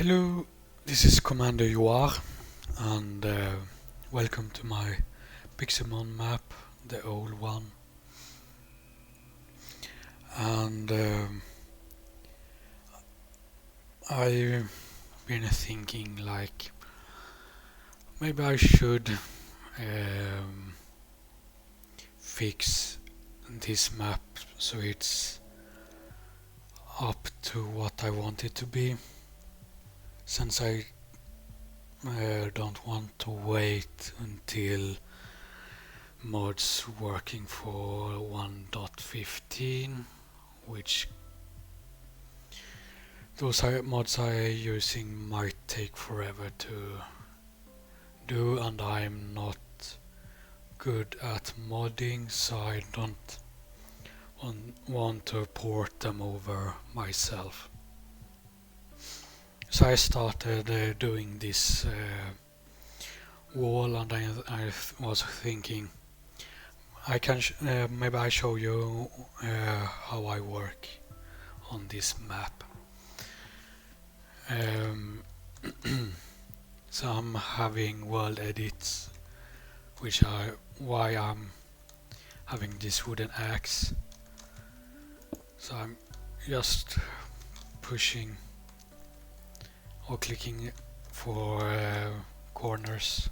Hello, this is Commander Yoar, and welcome to my Pixelmon map, the old one. And I've been thinking like maybe I should fix this map so it's up to what I want it to be, since I don't want to wait until mods working for 1.15, which those mods I am using might take forever to do, and I'm not good at modding, so I don't want to port them over myself. So I started doing this wall, and I was thinking I can maybe I show you how I work on this map. So I'm having WorldEdit, which why I'm having this wooden axe. So I'm just pushing or clicking for corners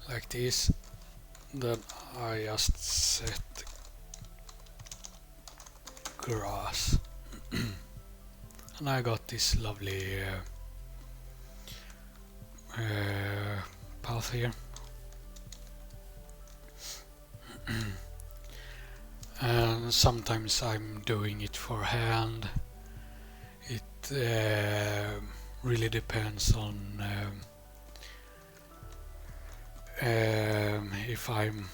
like this. Then I just set grass and I got this lovely path here. And sometimes I'm doing it for hand. It really depends on if I'm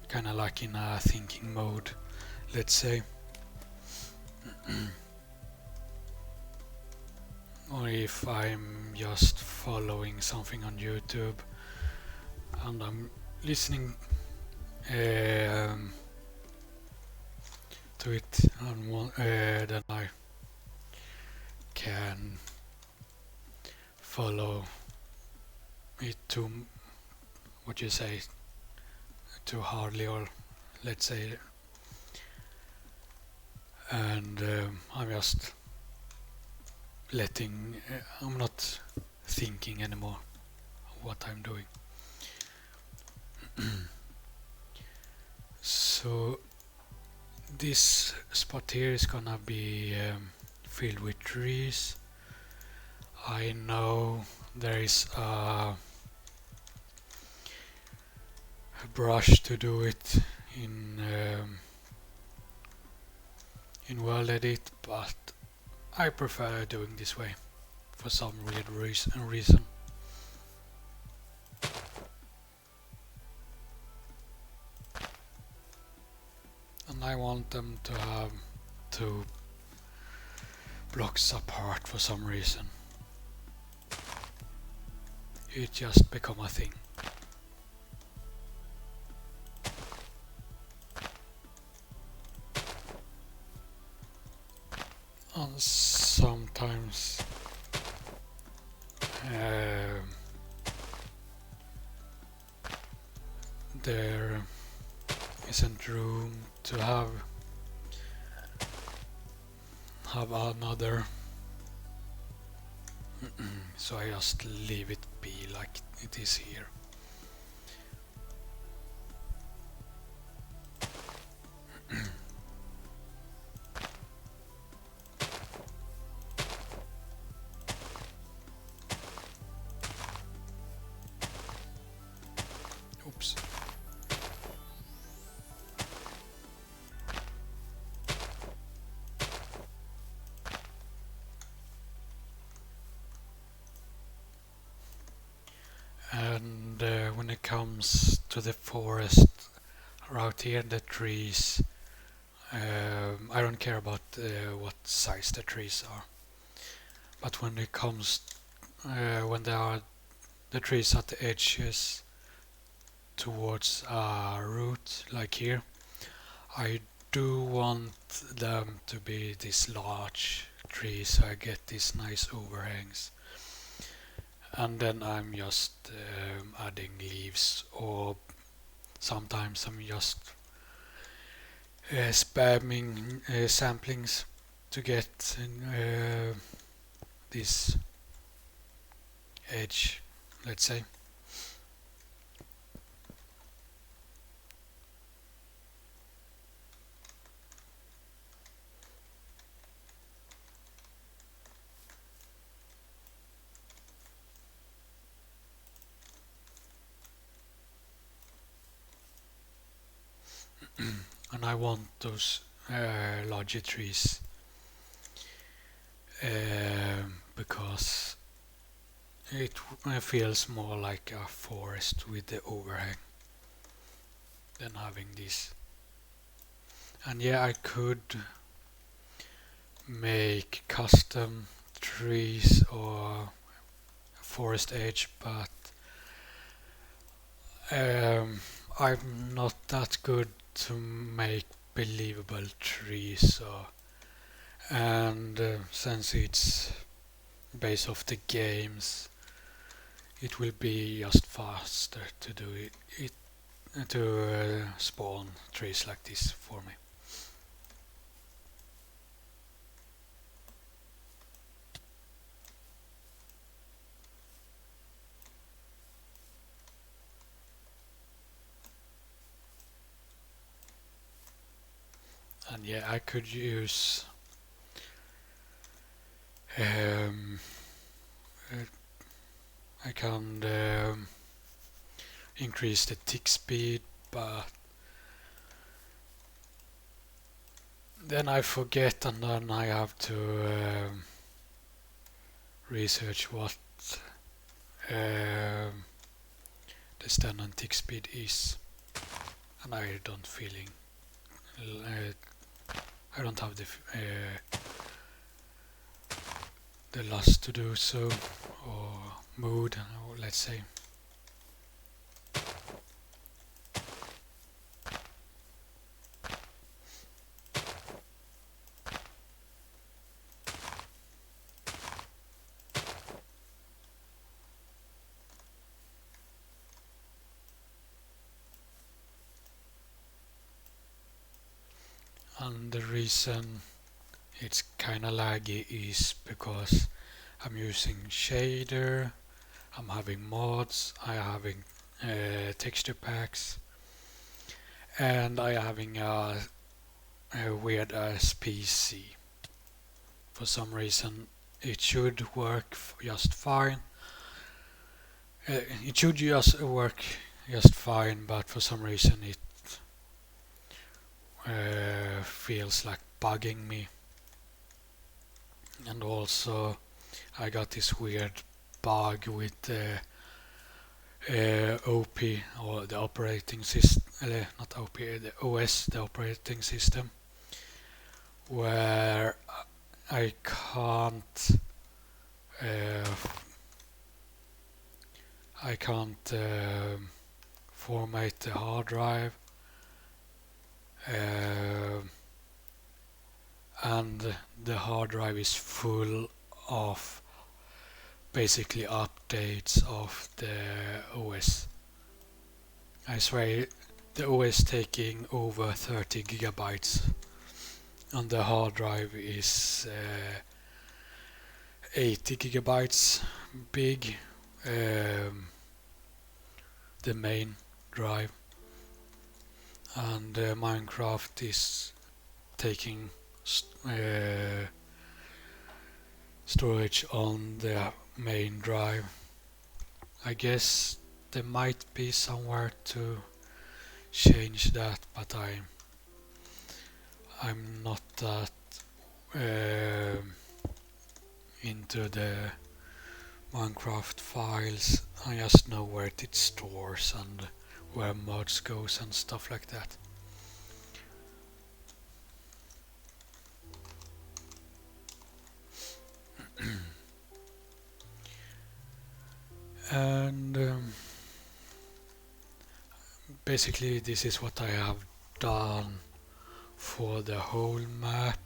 kinda like in a thinking mode, let's say. Or if I'm just following something on YouTube and I'm listening to it, and then I can follow it to what you say too hardly, or let's say, and I'm just letting I'm not thinking anymore what I'm doing. So this spot here is gonna be filled with trees. I know there is a brush to do it in WorldEdit, but I prefer doing this way for some weird reason. And I want them to have 2 blocks apart for some reason. It just become a thing. And sometimes there isn't room to have another, so I just leave it be like it is here. Oops. And when it comes to the forest out here, the trees, I don't care about what size the trees are, but when it comes when there are the trees at the edges towards a root like here, I do want them to be this large tree so I get these nice overhangs. And then I'm just adding leaves, or sometimes I'm just spamming samplings to get this edge, let's say. And I want those larger trees because it feels more like a forest with the overhang than having this. And yeah, I could make custom trees or forest edge, but I'm not that good to make believable trees, so, and since it's based off the games, it will be just faster to do it to spawn trees like this for me. And yeah, I could use I can increase the tick speed, but then I forget, and then I have to research what the standard tick speed is, and I don't feeling I don't have the lust to do so, or mood, let's say. And the reason it's kinda laggy is because I'm using shader, I'm having mods, I'm having texture packs, and I'm having a weird ass PC. For some reason it should work just fine. It should just work just fine, but for some reason it feels like bugging me. And also I got this weird bug with the OP, or the operating system, not OP, the OS, the operating system, where I can't format the hard drive, and the hard drive is full of basically updates of the OS. I swear the OS taking over 30 gigabytes, and the hard drive is 80 gigabytes big, the main drive, and Minecraft is taking storage on the main drive. I guess there might be somewhere to change that, but I'm not that into the Minecraft files. I just know where it stores and where mods goes and stuff like that. And basically this is what I have done for the whole map.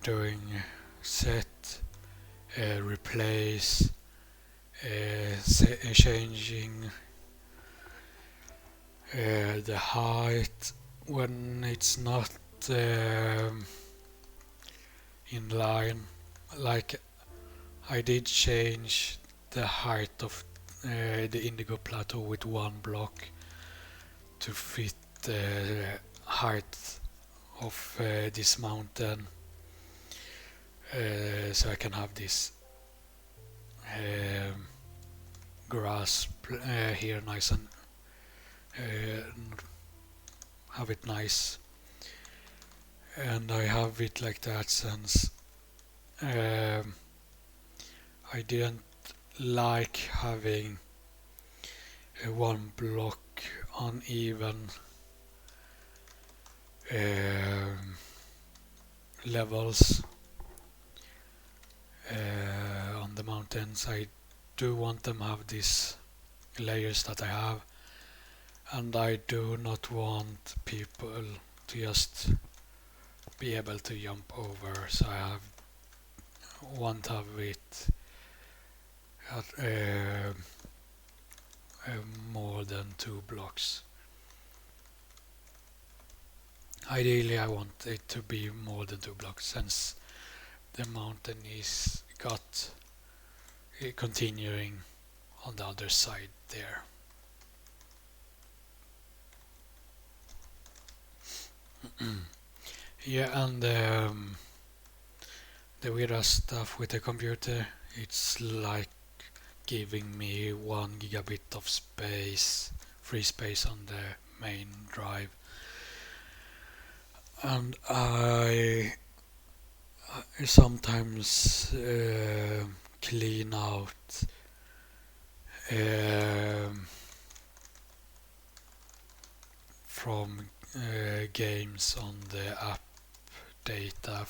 doing set, replace, changing the height when it's not in line. Like I did change the height of the indigo plateau with one block to fit the height of this mountain, so I can have this grass here nice and have it nice, and I have it like that since I didn't like having one block uneven levels on the mountains. I do want them have these layers that I have, and I do not want people to just be able to jump over, so I want to have it at more than 2 blocks. Ideally I want it to be more than 2 blocks, since the mountain is continuing on the other side there. Yeah, and the weirdest stuff with the computer, it's like giving me 1 gigabit of space, free space on the main drive, and I sometimes clean out from games on the app data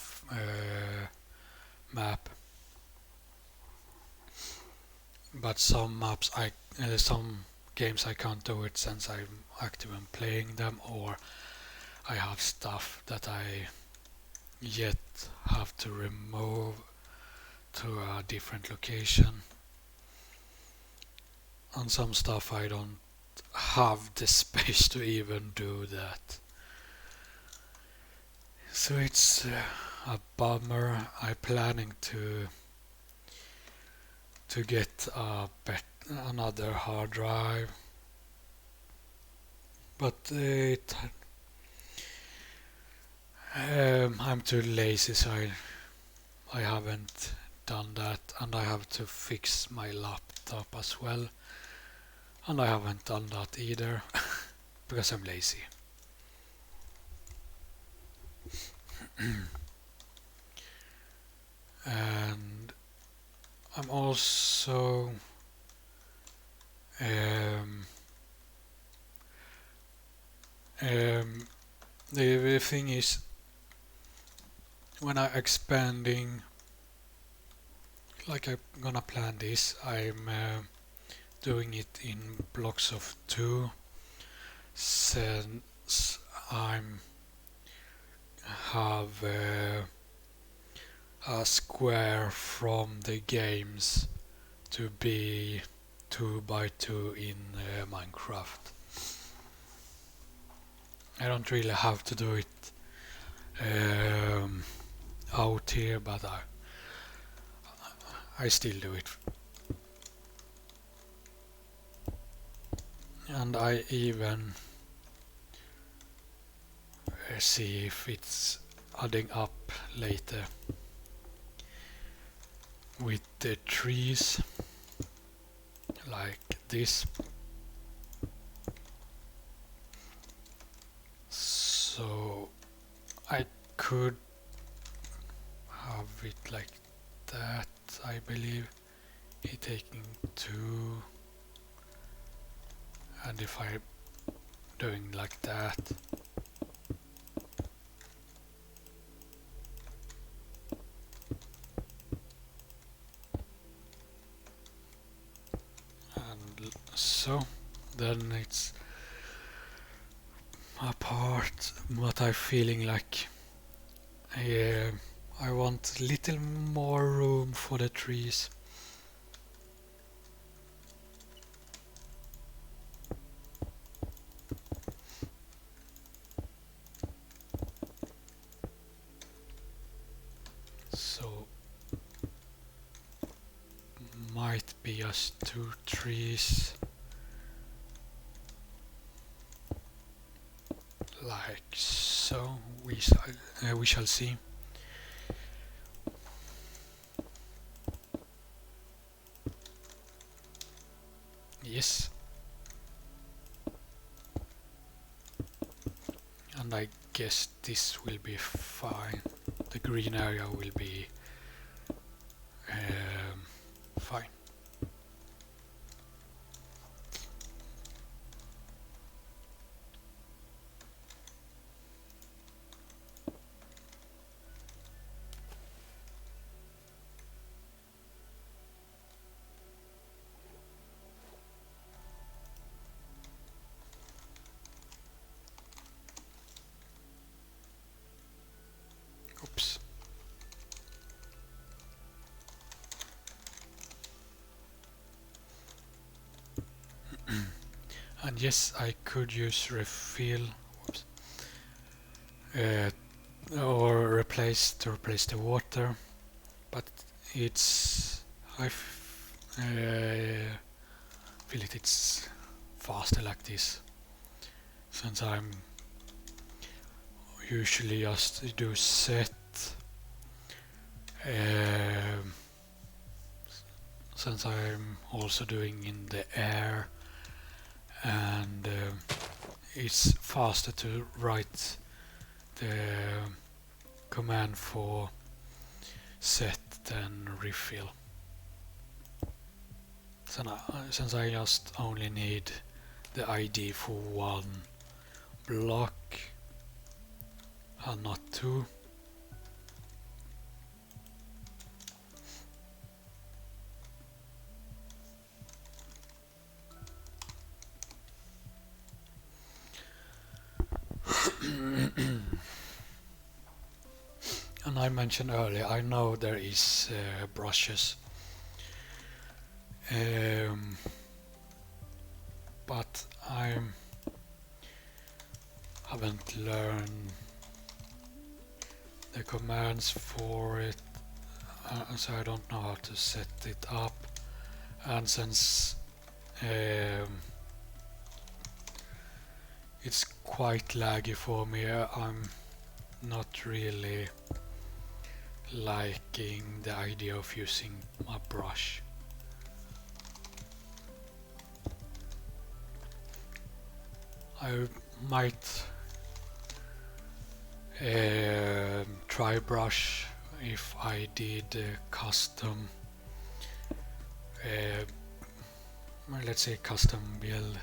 map, but some maps some games I can't do it since I'm active in playing them, or I have stuff that I yet have to remove to a different location, and some stuff I don't have the space to even do that. So it's a bummer. I'm planning to get another hard drive, but I'm too lazy, so I haven't done that, and I have to fix my laptop as well, and I haven't done that either because I'm lazy. And I'm also the thing is, when I'm expanding, like I'm gonna plan this, I'm doing it in blocks of 2, since I'm have a square from the games to be 2 by 2 in Minecraft. I don't really have to do it out here, but I still do it. And I even see if it's adding up later with the trees like this. So I could have it like that, I believe, it taking 2, and if I'm doing like that, and so then it's a part what I'm feeling like I want a little more room for the trees. So might be just 2 trees. Like so, we shall see. Yes. And I guess this will be fine. The green area will be fine. Oops. And yes, I could use refill. Whoops. Or replace the water, but it's feel it's faster like this, since I'm usually just do set, since I'm also doing in the air, and it's faster to write the command for set than refill. Since I just only need the ID for one block and not 2. And I mentioned earlier, I know there is brushes, but I haven't learned the commands for it, so I don't know how to set it up. And since it's quite laggy for me, I'm not really liking the idea of using a brush. I might try brush if I did custom, let's say custom build,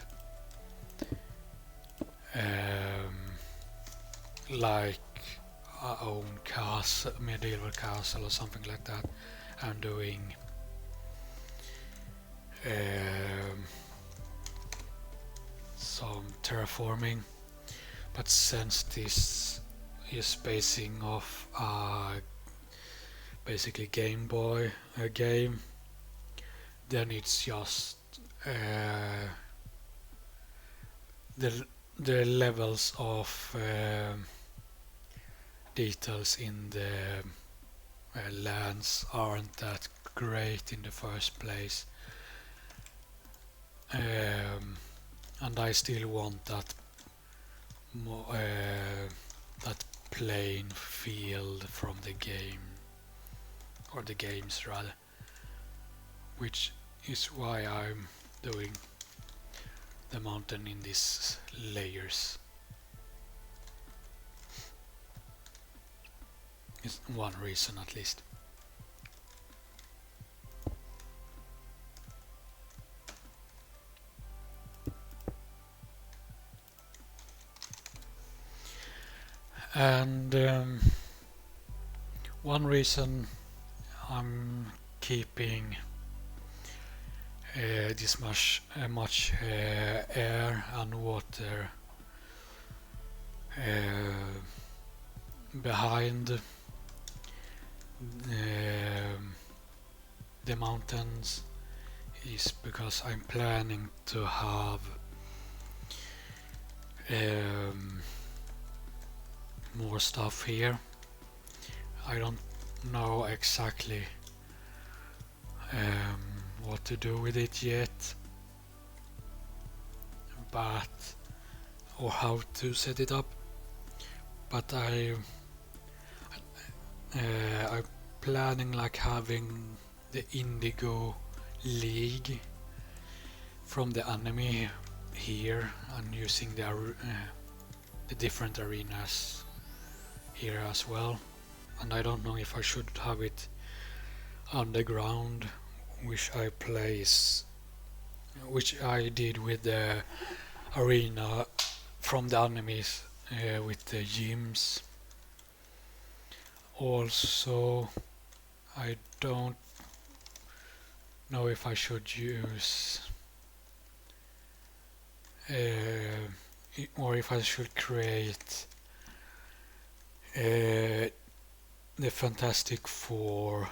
like our own castle, medieval castle or something like that. I'm doing some terraforming, but since this is basing off basically Game Boy game, then it's just the levels of details in the lands aren't that great in the first place, and I still want that that plain field from the game, or the games rather, which is why I'm doing the mountain in these layers. It's one reason at least. And one reason I'm keeping this much air and water behind the mountains is because I'm planning to have more stuff here. I don't know exactly what to do with it yet, but or how to set it up. But I'm planning like having the Indigo League from the anime here and using the different arenas here as well. And I don't know if I should have it underground, which I did with the arena from the animes with the gyms. Also, I don't know if I should use or if I should create the Fantastic Four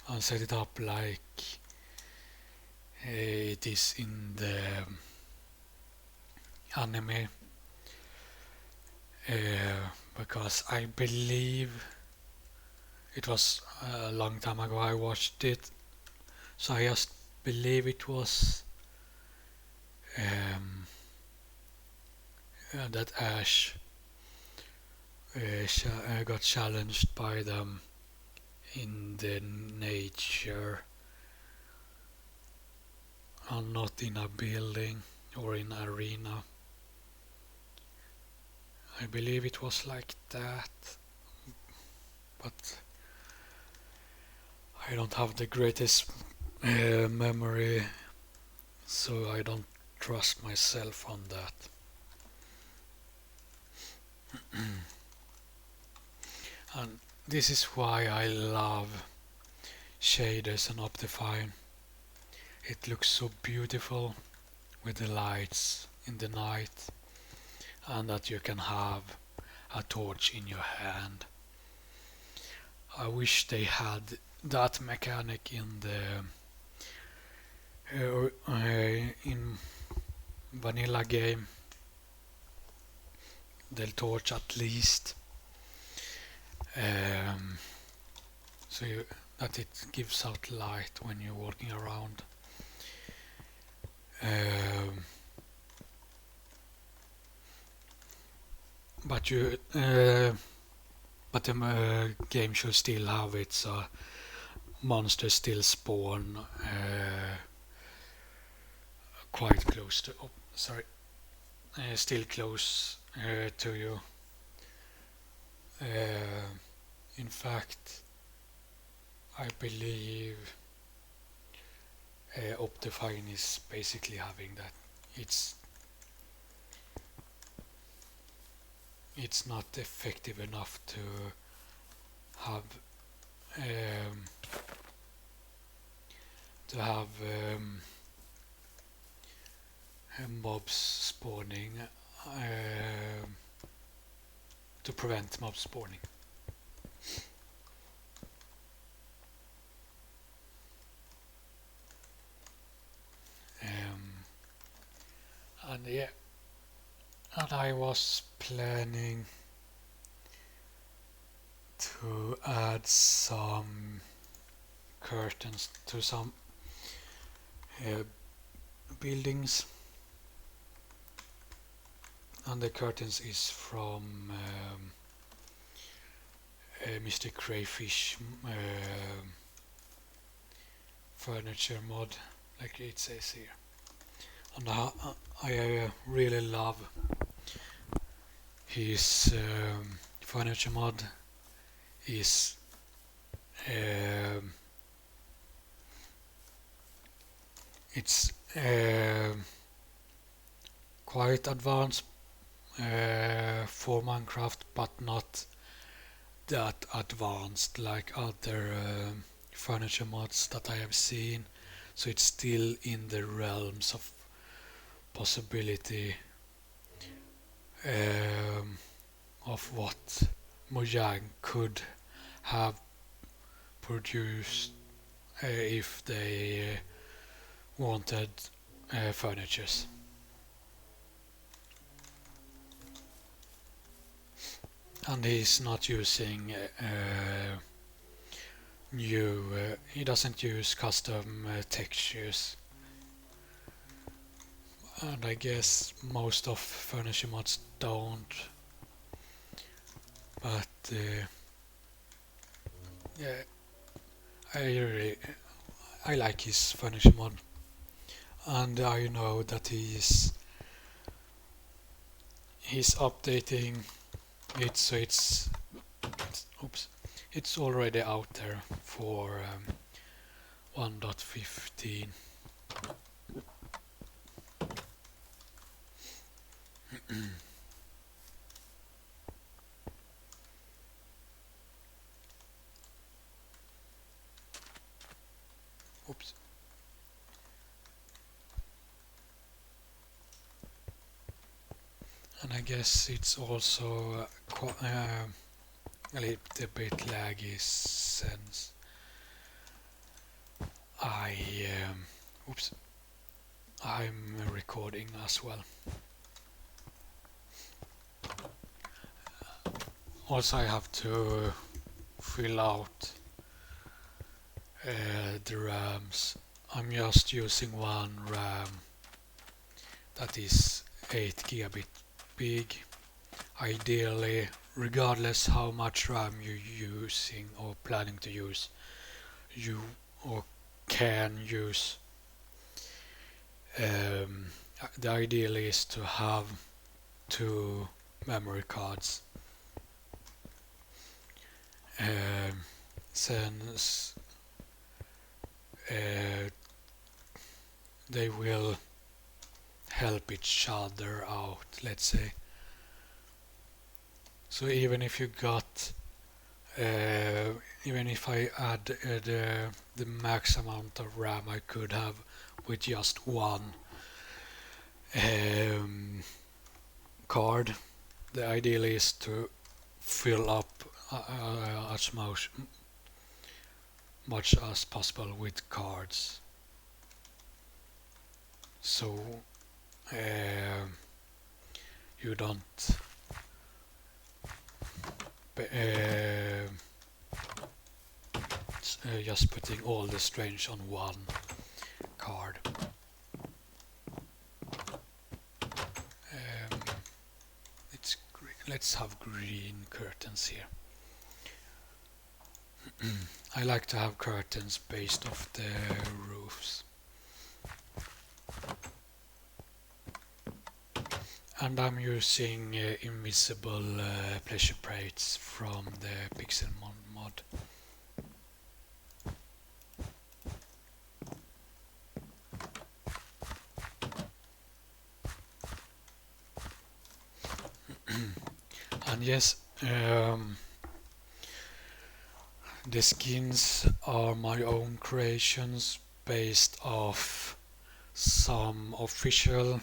and set it up like it is in the anime, because I believe it was a long time ago I watched it, so I just believe it was that Ash got challenged by them in the nature and not in a building or in an arena. I believe it was like that, but I don't have the greatest memory, so I don't trust myself on that. And this is why I love shaders and OptiFine. It looks so beautiful with the lights in the night, and that you can have a torch in your hand. I wish they had that mechanic in the in vanilla game, the torch at least, so that it gives out light when you're walking around. But the game should still have it, so monsters still spawn quite close to. Oh, sorry, still close to you. In fact, I believe OptiFine is basically having that. It's not effective enough to have mobs spawning, to prevent mob spawning. And yeah, and I was planning to add some curtains to some buildings, and the curtains is from Mr. Crayfish furniture mod, like it says here. And I really love his furniture mod. Is it's quite advanced for Minecraft, but not that advanced like other furniture mods that I have seen. So it's still in the realms of possibility of what Mojang could have produced if they wanted furnitures. And he's not using he doesn't use custom textures. And I guess most of furniture mods don't. But yeah, I like his furniture mod, and I know that he's updating it, so it's already out there for 1.15. Oops. And I guess it's also a little bit laggy since I'm recording as well. Also, I have to fill out the RAMs. I'm just using one RAM that is 8 gigabit big. Ideally, regardless how much RAM you're using or planning to use, you or can use, the ideal is to have 2 memory cards, since they will help each other out, let's say. So even if you got even if I add the max amount of RAM I could have with just one card, the ideal is to fill up as much as possible with cards, so you don't just putting all the strange on one card. Let's have green curtains here. I like to have curtains based off the roofs. And I'm using invisible pleasure plates from the Pixelmon mod. And yes, the skins are my own creations based off some official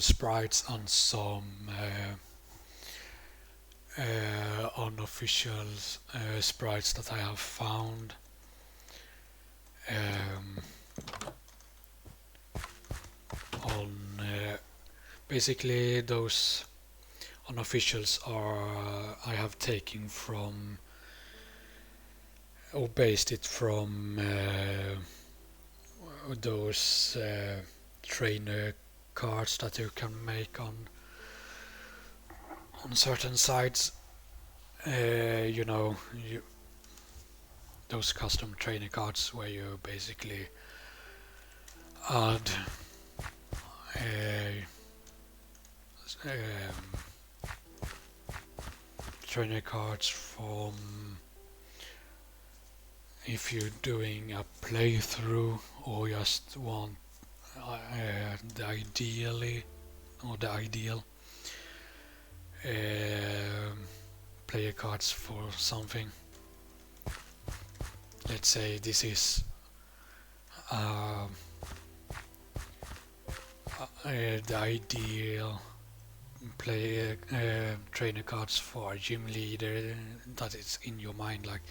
sprites and some unofficial sprites that I have found. Basically those unofficials are I have taken from or based it from those trainer cards that you can make on certain sites. You know, those custom trainer cards where you basically add trainer cards from if you're doing a playthrough or just want the ideal player cards for something. Let's say this is the ideal play trainer cards for gym leader that is in your mind, like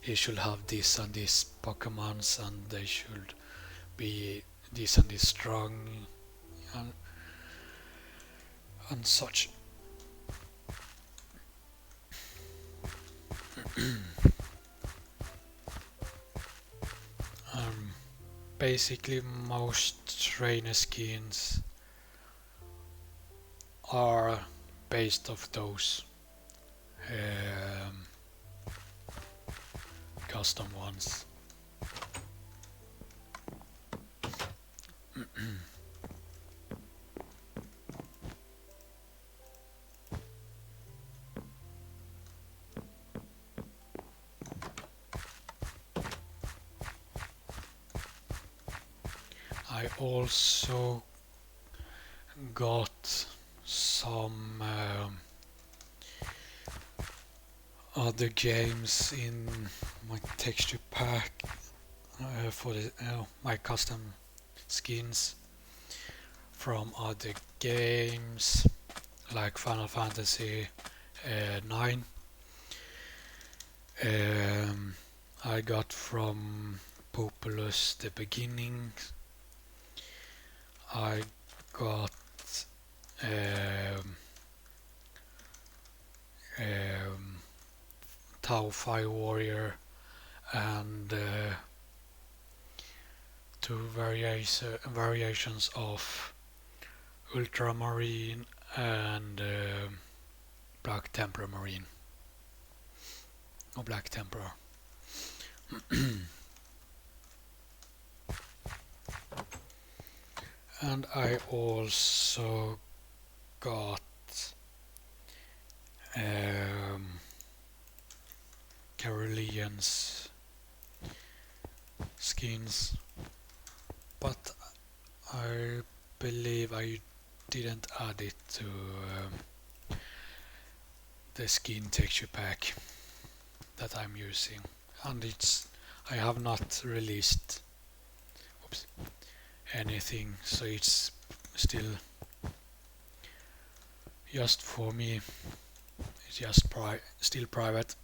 he should have this and this Pokemons and they should be this and this strong and, and such. um, Basically most trainer skins are based off those um, custom ones. I also got some other games in my texture pack for my custom skins from other games like Final Fantasy 9. I got from Populous the Beginning. I got Tau Fire Warrior and two variations of Ultramarine and Black Temperor Marine or Black Temperor. And I also got Carolean's skins, but I believe I didn't add it to the skin texture pack that I'm using, and I have not released anything, so it's still just for me. It's just still private.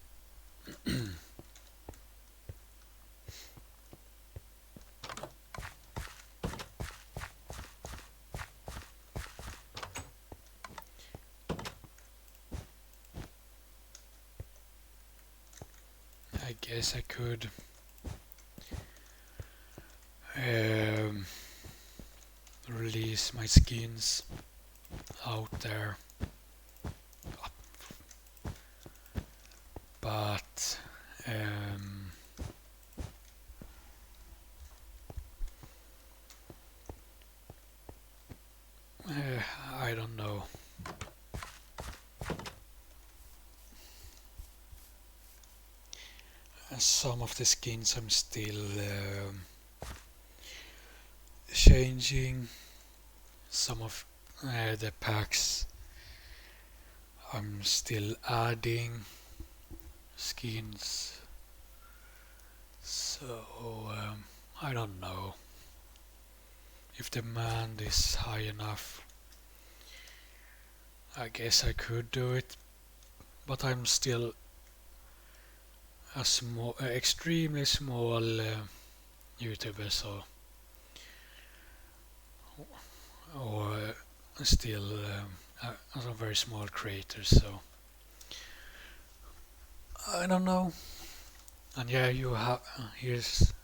I guess I could release my skins out there, but I don't know. Some of the skins I'm still changing. Some of the packs I'm still adding skins. So I don't know if demand is high enough. I guess I could do it, but I'm still a small, extremely small YouTuber, so or still a very small creator, so I don't know. And yeah, you have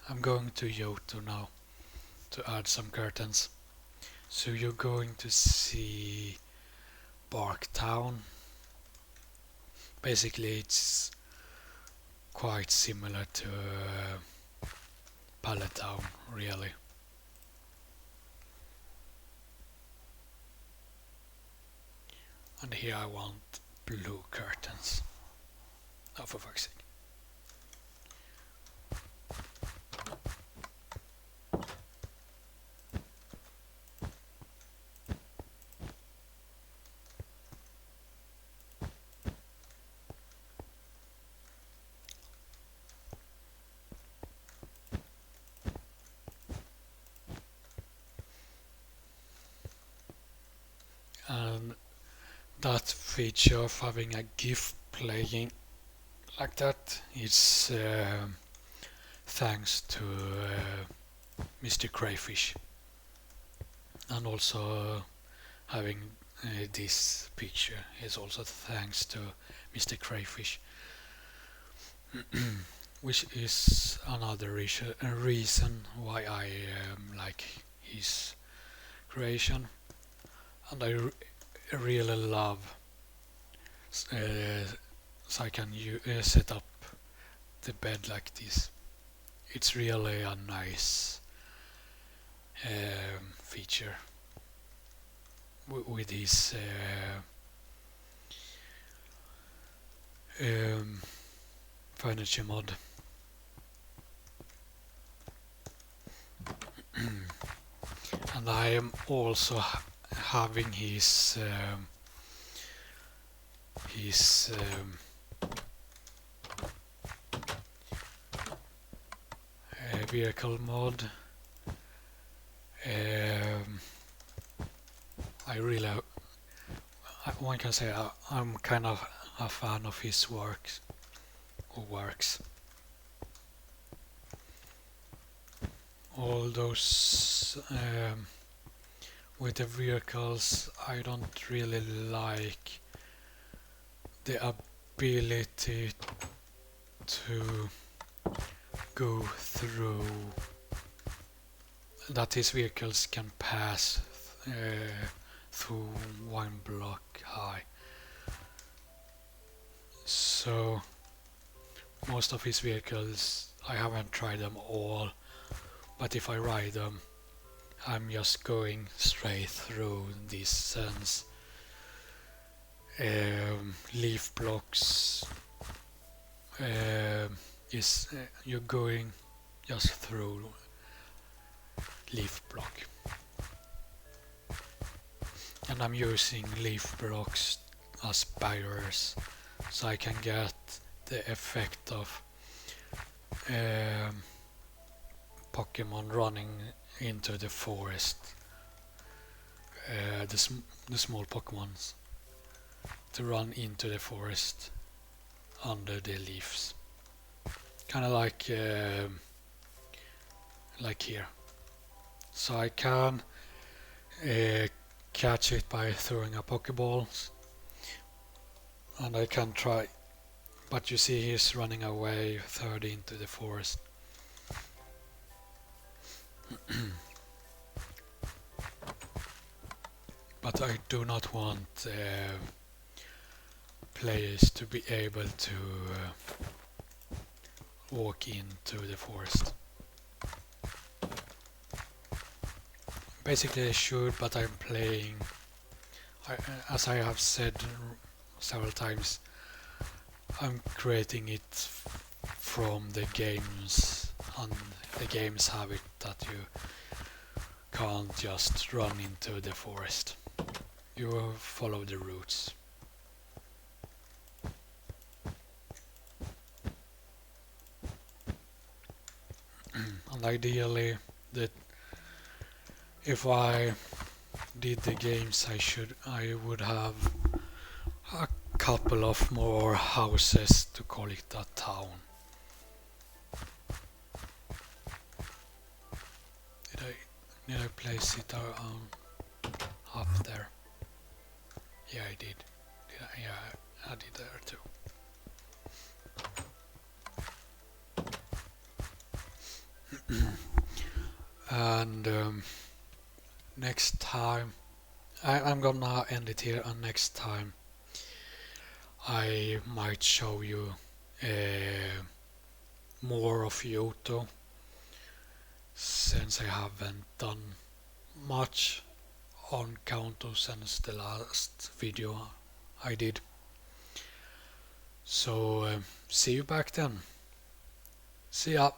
I'm going to Johto now to add some curtains. So you're going to see Bark Town. Basically, it's quite similar to Pallet Town, really. And here I want blue curtains. Oh, for fuck's sake. And that feature of having a GIF playing like that is thanks to Mr. Crayfish, and also having this picture is also thanks to Mr. Crayfish, which is another reason why I like his creation, and I really love so I can set up the bed like this. It's really a nice feature with his furniture mod. And I am also having his vehicle mod. One can say I'm kind of a fan of his works. All those with the vehicles, I don't really like the ability to go through, that his vehicles can pass through one block high. So most of his vehicles, I haven't tried them all, but if I ride them, I'm just going straight through these sense. Leaf blocks is you're going just through leaf block, and I'm using leaf blocks as barriers so I can get the effect of Pokemon running into the forest, the small Pokemons to run into the forest under the leaves, kind of like here. So I can catch it by throwing a Pokeball, and I can try, but you see he's running away 30 into the forest. But I do not want players to be able to walk into the forest. Basically they should, but I'm playing, as I have said several times, I'm creating it from the games, and the games have it that you can't just run into the forest. You follow the routes. And ideally, if I did the games, I would have a couple of more houses to call it a town. Did I place it up there? Yeah, I did. Yeah, I did there too. And next time, I'm gonna end it here, and next time I might show you more of Johto, since I haven't done much on Johto since the last video I did. So see you back then. See ya.